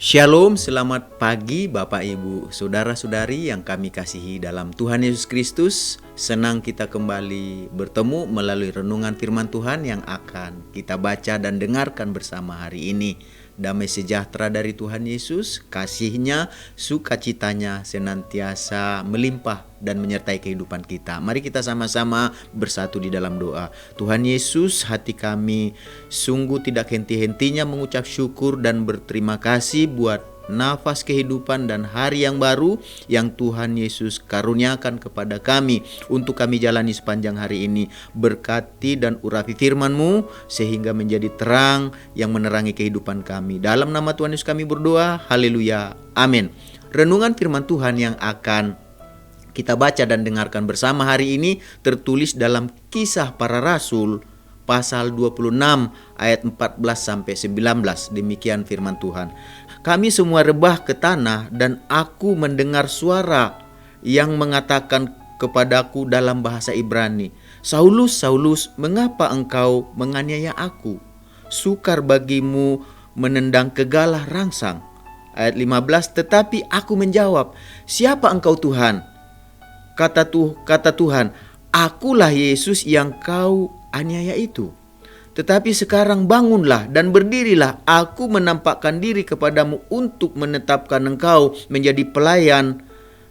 Shalom, selamat pagi Bapak Ibu, Saudara-saudari yang kami kasihi dalam Tuhan Yesus Kristus. Senang kita kembali bertemu melalui renungan firman Tuhan yang akan kita baca dan dengarkan bersama hari ini. Damai sejahtera dari Tuhan Yesus, kasih-Nya, sukacitanya senantiasa melimpah dan menyertai kehidupan kita. Mari kita sama-sama bersatu di dalam doa. Tuhan Yesus, hati kami sungguh tidak henti-hentinya mengucap syukur dan berterima kasih buat nafas kehidupan dan hari yang baru yang Tuhan Yesus karuniakan kepada kami untuk kami jalani sepanjang hari ini. Berkati dan urapi firman-Mu sehingga menjadi terang yang menerangi kehidupan kami. Dalam nama Tuhan Yesus kami berdoa, haleluya, amin. Renungan firman Tuhan yang akan kita baca dan dengarkan bersama hari ini tertulis dalam Kisah Para Rasul pasal 26 ayat 14-19. Demikian firman Tuhan. Kami semua rebah ke tanah dan aku mendengar suara yang mengatakan kepadaku dalam bahasa Ibrani, Saulus, Saulus, mengapa engkau menganiaya aku? Sukar bagimu menendang kegalah rangsang. Ayat 15, tetapi aku menjawab, siapa engkau Tuhan? Kata Tuhan, akulah Yesus yang kau aniaya itu. Tetapi sekarang bangunlah dan berdirilah, aku menampakkan diri kepadamu untuk menetapkan engkau menjadi pelayan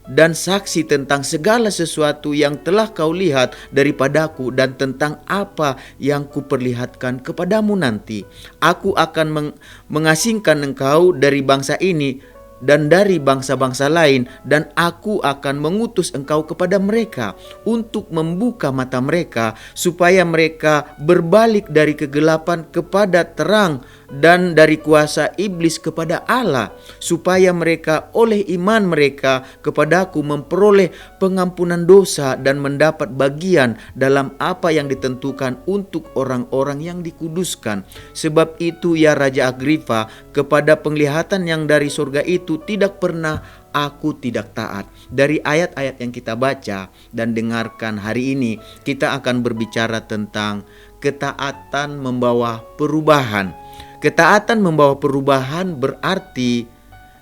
dan saksi tentang segala sesuatu yang telah kau lihat daripadaku dan tentang apa yang kuperlihatkan kepadamu nanti. Aku akan mengasingkan engkau dari bangsa ini dan dari bangsa-bangsa lain, dan aku akan mengutus engkau kepada mereka untuk membuka mata mereka supaya mereka berbalik dari kegelapan kepada terang dan dari kuasa iblis kepada Allah, supaya mereka oleh iman mereka kepadaku memperoleh pengampunan dosa dan mendapat bagian dalam apa yang ditentukan untuk orang-orang yang dikuduskan. Sebab itu ya Raja Agripa, kepada penglihatan yang dari surga itu tidak pernah aku tidak taat. Dari ayat-ayat yang kita baca dan dengarkan hari ini, kita akan berbicara tentang ketaatan membawa perubahan. Ketaatan membawa perubahan berarti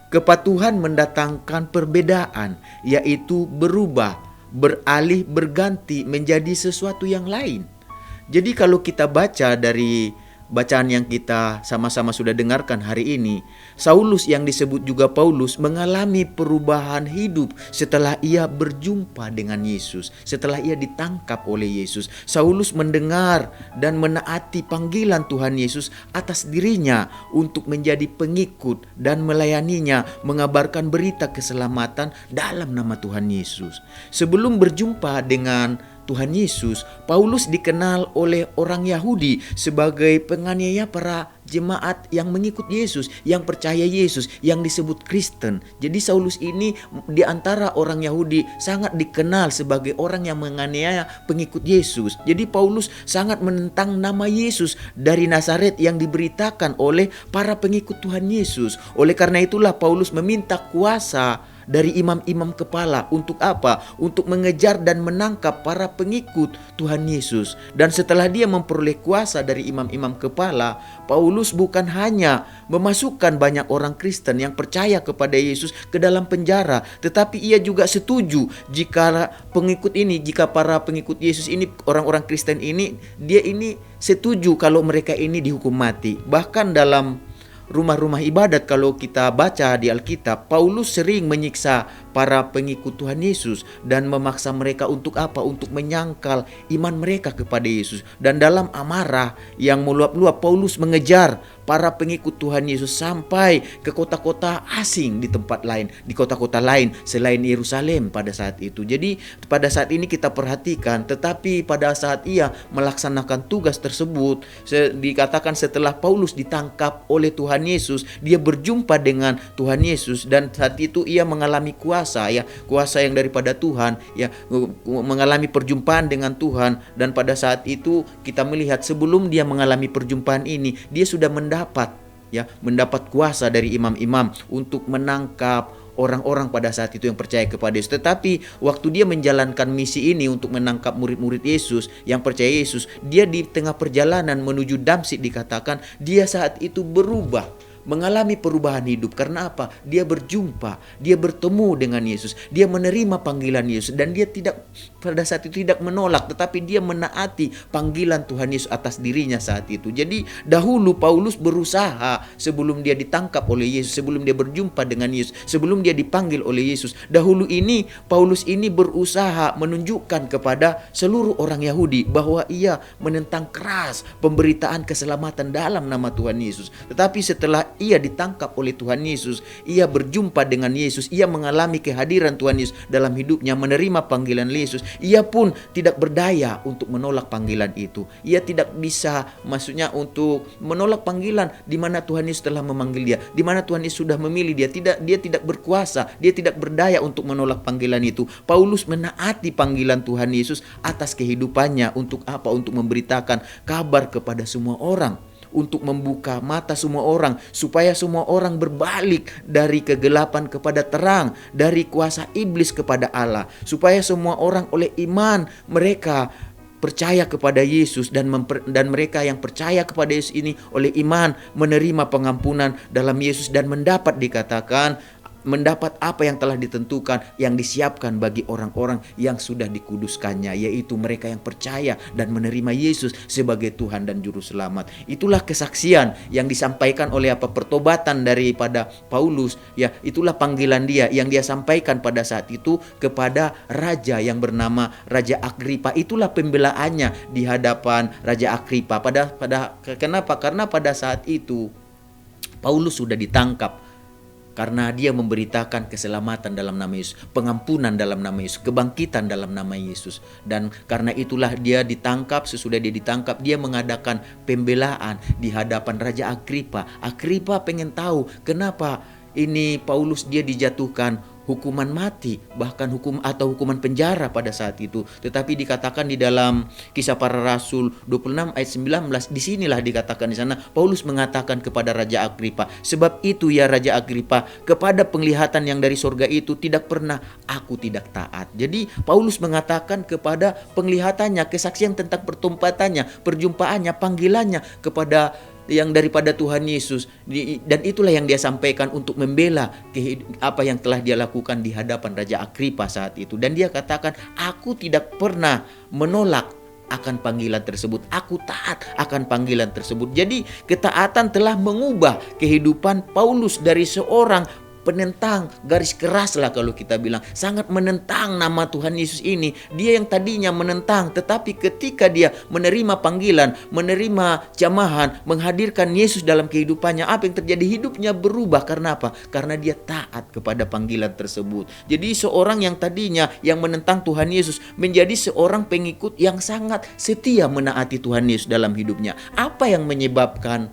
kepatuhan mendatangkan perbedaan, yaitu berubah, beralih, berganti menjadi sesuatu yang lain. Jadi kalau kita baca dari bacaan yang kita sama-sama sudah dengarkan hari ini, Saulus yang disebut juga Paulus mengalami perubahan hidup setelah ia berjumpa dengan Yesus, setelah ia ditangkap oleh Yesus. Saulus mendengar dan menaati panggilan Tuhan Yesus atas dirinya untuk menjadi pengikut dan melayaninya, mengabarkan berita keselamatan dalam nama Tuhan Yesus. Sebelum berjumpa dengan Tuhan Yesus, Paulus dikenal oleh orang Yahudi sebagai penganiaya para jemaat yang mengikut Yesus, yang percaya Yesus, yang disebut Kristen. Jadi Saulus ini di antara orang Yahudi sangat dikenal sebagai orang yang menganiaya pengikut Yesus. Jadi Paulus sangat menentang nama Yesus dari Nazaret yang diberitakan oleh para pengikut Tuhan Yesus. Oleh karena itulah Paulus meminta kuasa dari imam-imam kepala untuk apa? Untuk mengejar dan menangkap para pengikut Tuhan Yesus. Dan setelah dia memperoleh kuasa dari imam-imam kepala, Paulus bukan hanya memasukkan banyak orang Kristen yang percaya kepada Yesus ke dalam penjara, tetapi ia juga setuju jika para pengikut Yesus ini, orang-orang Kristen ini, dia ini setuju kalau mereka ini dihukum mati. Bahkan dalam rumah-rumah ibadat kalau kita baca di Alkitab, Paulus sering menyiksa para pengikut Tuhan Yesus dan memaksa mereka untuk apa? Untuk menyangkal iman mereka kepada Yesus. Dan dalam amarah yang meluap-luap, Paulus mengejar para pengikut Tuhan Yesus sampai ke kota-kota asing di tempat lain, di kota-kota lain selain Yerusalem pada saat itu. Jadi pada saat ini kita perhatikan, tetapi pada saat ia melaksanakan tugas tersebut, dikatakan setelah Paulus ditangkap oleh Tuhan Yesus, dia berjumpa dengan Tuhan Yesus dan saat itu ia mengalami kuasa yang daripada Tuhan, mengalami perjumpaan dengan Tuhan. Dan pada saat itu kita melihat sebelum dia mengalami perjumpaan ini, dia sudah mendapat kuasa dari imam-imam untuk menangkap orang-orang pada saat itu yang percaya kepada Yesus. Tetapi waktu dia menjalankan misi ini untuk menangkap murid-murid Yesus yang percaya Yesus, dia di tengah perjalanan menuju Damsyik dikatakan dia saat itu berubah mengalami perubahan hidup. Karena apa? Dia berjumpa, dia bertemu dengan Yesus, dia menerima panggilan Yesus, dan dia tidak pada saat itu tidak menolak, tetapi dia menaati panggilan Tuhan Yesus atas dirinya saat itu. Jadi dahulu Paulus berusaha sebelum dia ditangkap oleh Yesus, sebelum dia berjumpa dengan Yesus, sebelum dia dipanggil oleh Yesus. Dahulu ini Paulus ini berusaha menunjukkan kepada seluruh orang Yahudi bahwa ia menentang keras pemberitaan keselamatan dalam nama Tuhan Yesus. Tetapi setelah ia ditangkap oleh Tuhan Yesus, ia berjumpa dengan Yesus, ia mengalami kehadiran Tuhan Yesus dalam hidupnya, menerima panggilan Yesus. Ia pun tidak berdaya untuk menolak panggilan itu. Ia tidak bisa, maksudnya untuk menolak panggilan di mana Tuhan Yesus telah memanggil dia, di mana Tuhan Yesus sudah memilih dia. Dia tidak berkuasa, dia tidak berdaya untuk menolak panggilan itu. Paulus menaati panggilan Tuhan Yesus atas kehidupannya. Untuk apa? Untuk memberitakan kabar kepada semua orang, untuk membuka mata semua orang, supaya semua orang berbalik dari kegelapan kepada terang, dari kuasa iblis kepada Allah, supaya semua orang oleh iman mereka percaya kepada Yesus, dan mereka yang percaya kepada Yesus ini oleh iman menerima pengampunan dalam Yesus, dan mendapat apa yang telah ditentukan, yang disiapkan bagi orang-orang yang sudah dikuduskannya, yaitu mereka yang percaya dan menerima Yesus sebagai Tuhan dan Juru Selamat. Itulah kesaksian yang disampaikan oleh pertobatan daripada Paulus, ya, itulah panggilan dia yang dia sampaikan pada saat itu kepada raja yang bernama Raja Agripa. Itulah pembelaannya di hadapan Raja Agripa. Kenapa? Karena pada saat itu Paulus sudah ditangkap karena dia memberitakan keselamatan dalam nama Yesus, pengampunan dalam nama Yesus, kebangkitan dalam nama Yesus. Dan karena itulah dia ditangkap. Sesudah dia ditangkap, dia mengadakan pembelaan di hadapan Raja Agripa. Agripa pengen tahu kenapa ini Paulus dia dijatuhkan hukuman mati, bahkan hukuman penjara pada saat itu. Tetapi dikatakan di dalam Kisah Para Rasul 26 ayat 19, disinilah dikatakan, di sana Paulus mengatakan kepada Raja Agripa, sebab itu ya Raja Agripa, kepada penglihatan yang dari surga itu tidak pernah aku tidak taat. Jadi Paulus mengatakan kepada penglihatannya, kesaksian tentang pertompatannya, perjumpaannya, panggilannya kepada yang daripada Tuhan Yesus, dan itulah yang dia sampaikan untuk membela apa yang telah dia lakukan di hadapan Raja Agripa saat itu. Dan dia katakan, aku tidak pernah menolak akan panggilan tersebut, aku taat akan panggilan tersebut. Jadi ketaatan telah mengubah kehidupan Paulus dari seorang penentang, garis keras lah kalau kita bilang, sangat menentang nama Tuhan Yesus ini. Dia yang tadinya menentang, tetapi ketika dia menerima panggilan, menerima jamahan, menghadirkan Yesus dalam kehidupannya, apa yang terjadi? Hidupnya berubah. Karena apa? Karena dia taat kepada panggilan tersebut. Jadi seorang yang tadinya yang menentang Tuhan Yesus menjadi seorang pengikut yang sangat setia menaati Tuhan Yesus dalam hidupnya. Apa yang menyebabkan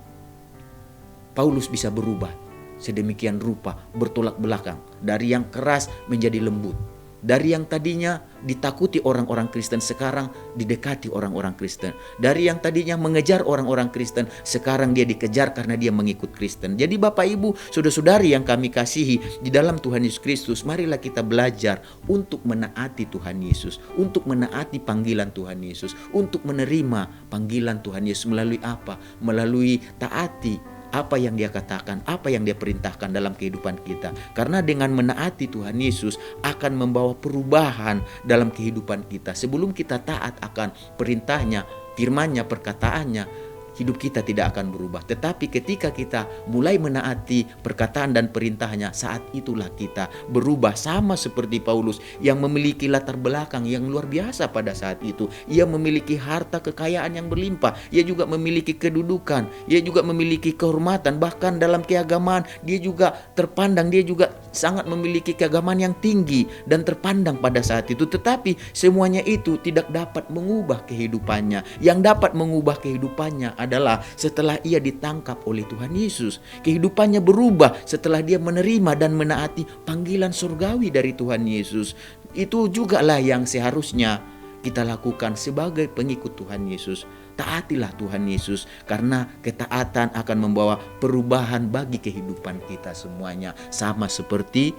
Paulus bisa berubah sedemikian rupa, bertolak belakang dari yang keras menjadi lembut, dari yang tadinya ditakuti orang-orang Kristen sekarang didekati orang-orang Kristen, dari yang tadinya mengejar orang-orang Kristen sekarang dia dikejar karena dia mengikut Kristen. Jadi Bapak Ibu, saudara-saudari yang kami kasihi di dalam Tuhan Yesus Kristus, marilah kita belajar untuk menaati Tuhan Yesus, untuk menaati panggilan Tuhan Yesus, untuk menerima panggilan Tuhan Yesus melalui apa? Melalui taati apa yang dia katakan, apa yang dia perintahkan dalam kehidupan kita. Karena dengan menaati Tuhan Yesus akan membawa perubahan dalam kehidupan kita. Sebelum kita taat akan perintahnya, firman-Nya, perkataannya, hidup kita tidak akan berubah. Tetapi ketika kita mulai menaati perkataan dan perintahnya, saat itulah kita berubah. Sama seperti Paulus yang memiliki latar belakang yang luar biasa pada saat itu. Ia memiliki harta kekayaan yang berlimpah. Ia juga memiliki kedudukan. Ia juga memiliki kehormatan. Bahkan dalam keagamaan dia juga terpandang. Dia juga sangat memiliki keagamaan yang tinggi dan terpandang pada saat itu. Tetapi semuanya itu tidak dapat mengubah kehidupannya. Yang dapat mengubah kehidupannya adalah setelah ia ditangkap oleh Tuhan Yesus. Kehidupannya berubah setelah dia menerima dan menaati panggilan surgawi dari Tuhan Yesus. Itu juga lah yang seharusnya kita lakukan sebagai pengikut Tuhan Yesus. Taatilah Tuhan Yesus, karena ketaatan akan membawa perubahan bagi kehidupan kita semuanya. Sama seperti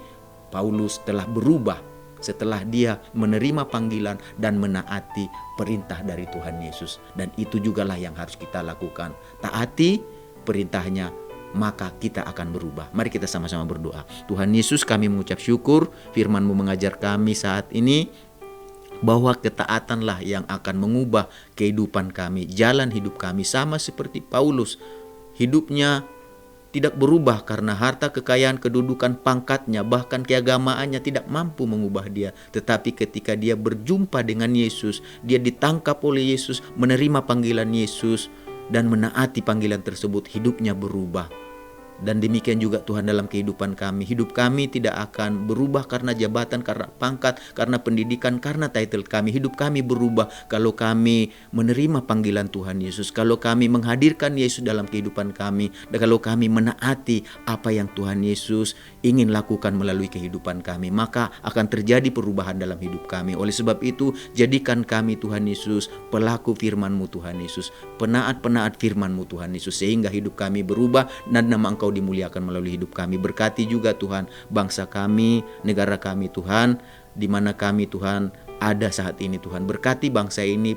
Paulus telah berubah setelah dia menerima panggilan dan menaati perintah dari Tuhan Yesus. Dan itu jugalah yang harus kita lakukan. Taati perintahnya, maka kita akan berubah. Mari kita sama-sama berdoa. Tuhan Yesus, kami mengucap syukur firman-Mu mengajar kami saat ini bahwa ketaatanlah yang akan mengubah kehidupan kami, jalan hidup kami, sama seperti Paulus. Hidupnya tidak berubah karena harta, kekayaan, kedudukan, pangkatnya, bahkan keagamaannya tidak mampu mengubah dia. Tetapi ketika dia berjumpa dengan Yesus, dia ditangkap oleh Yesus, menerima panggilan Yesus, dan menaati panggilan tersebut, hidupnya berubah. Dan demikian juga Tuhan dalam kehidupan kami. Hidup kami tidak akan berubah karena jabatan, karena pangkat, karena pendidikan, karena title kami. Hidup kami berubah kalau kami menerima panggilan Tuhan Yesus, kalau kami menghadirkan Yesus dalam kehidupan kami, dan kalau kami menaati apa yang Tuhan Yesus ingin lakukan melalui kehidupan kami, maka akan terjadi perubahan dalam hidup kami. Oleh sebab itu, jadikan kami Tuhan Yesus pelaku firman-Mu Tuhan Yesus, penaat-penaat firman-Mu Tuhan Yesus, sehingga hidup kami berubah dan nama Engkau dimuliakan melalui hidup kami. Berkati juga Tuhan bangsa kami, negara kami Tuhan, di mana kami Tuhan ada saat ini Tuhan. Berkati bangsa ini,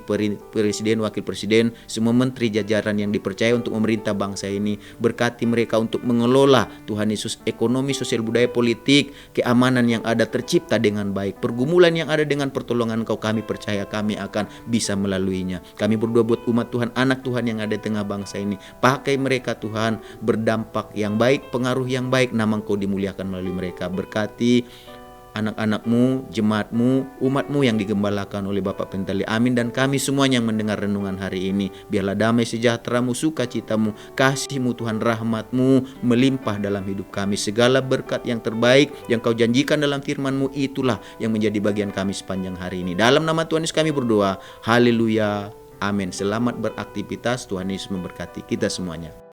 presiden, wakil presiden, semua menteri jajaran yang dipercaya untuk memerintah bangsa ini. Berkati mereka untuk mengelola Tuhan Yesus ekonomi, sosial, budaya, politik, keamanan yang ada tercipta dengan baik. Pergumulan yang ada dengan pertolongan Engkau, kami percaya kami akan bisa melaluinya. Kami berdoa buat umat Tuhan, anak Tuhan yang ada di tengah bangsa ini. Pakai mereka Tuhan, berdampak yang baik, pengaruh yang baik, nama Engkau dimuliakan melalui mereka. Berkati anak-anak-Mu, jemaat-Mu, umat-Mu yang digembalakan oleh Bapak Pentali. Amin. Dan kami semuanya yang mendengar renungan hari ini, biarlah damai sejahtera-Mu, sukacita-Mu, kasih-Mu Tuhan, rahmat-Mu melimpah dalam hidup kami. Segala berkat yang terbaik yang Kau janjikan dalam firman-Mu, itulah yang menjadi bagian kami sepanjang hari ini. Dalam nama Tuhan Yesus kami berdoa. Haleluya. Amin. Selamat beraktivitas. Tuhan Yesus memberkati kita semuanya.